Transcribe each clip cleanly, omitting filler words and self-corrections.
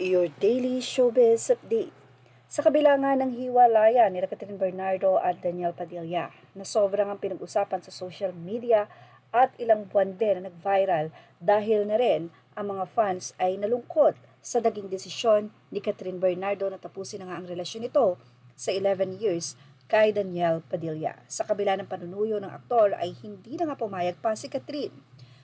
Your daily showbiz update. Sa kabila nga ng hiwalayan ni Catherine Bernardo at Daniel Padilla na sobrang ang pinag-usapan sa social media at ilang buwan din na nag-viral dahil na rin ang mga fans ay nalungkot sa naging desisyon ni Catherine Bernardo na tapusin na nga ang relasyon nito sa 11 years kay Daniel Padilla. Sa kabila ng panunuyo ng aktor ay hindi na nga pumayag pa si Catherine.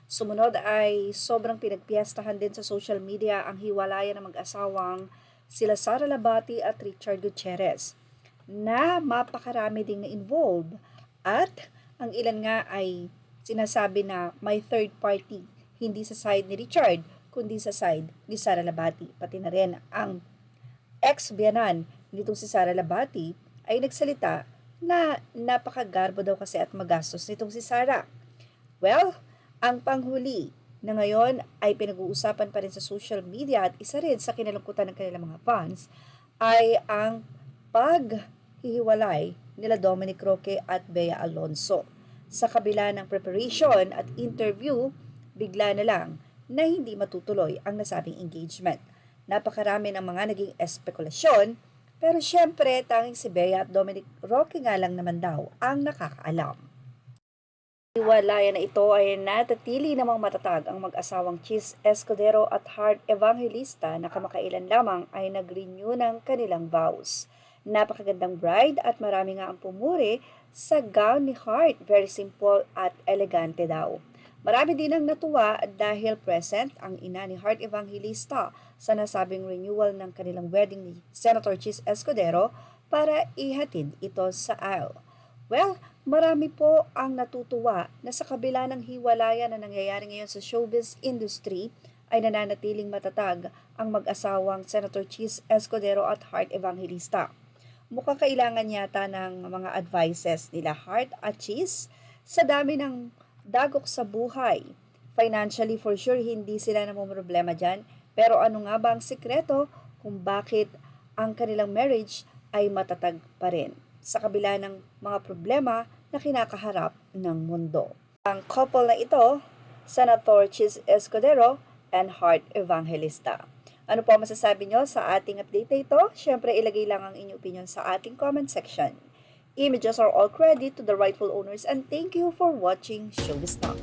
Sumunod ay sobrang pinagpiestahan din sa social media ang hiwalayan ng mag-asawang sila Sara Labati at Richard Gutierrez na mapakarami ding na-involve at ang ilan nga ay sinasabi na may third party hindi sa side ni Richard kundi sa side ni Sara Labati. Pati na rin ang ex-biyanan nitong si Sara Labati ay nagsalita na napakagarbo daw kasi at magastos nitong si Sara. Well, ang panghuli na ngayon ay pinag-uusapan pa rin sa social media at isa rin sa kinalungkutan ng kanilang mga fans ay ang paghihiwalay nila Dominic Roque at Bea Alonso. Sa kabila ng preparation at interview, bigla na lang na hindi matutuloy ang nasabing engagement. Napakarami ng mga naging espekulasyon, pero syempre tanging si Bea at Dominic Roque nga lang naman daw ang nakakaalam. Hiwalayan na ito ay natatili namang matatag ang mag-asawang Chis Escudero at Heart Evangelista na kamakailan lamang ay nag-renew ng kanilang vows. Napakagandang bride at marami nga ang pumuri sa gown ni Heart. Very simple at elegante daw. Marami din ang natuwa dahil present ang ina ni Heart Evangelista sa nasabing renewal ng kanilang wedding ni Senator Chis Escudero para ihatid ito sa aisle. Well, marami po ang natutuwa na sa kabila ng hiwalayan na nangyayari ngayon sa showbiz industry ay nananatiling matatag ang mag-asawang Senator Chis Escudero at Heart Evangelista. Mukhang kailangan yata ng mga advices nila Heart at Chis sa dami ng dagok sa buhay. Financially for sure hindi sila namumroblema dyan, pero ano nga ba ang sikreto kung bakit ang kanilang marriage ay matatag pa rin sa kabila ng mga problema na kinakaharap ng mundo. Ang couple na ito, Senator Chis Escudero and Heart Evangelista. Ano po masasabi nyo sa ating update na ito? Siyempre, ilagay lang ang inyong opinion sa ating comment section. Images are all credit to the rightful owners and thank you for watching Showbiz Talk.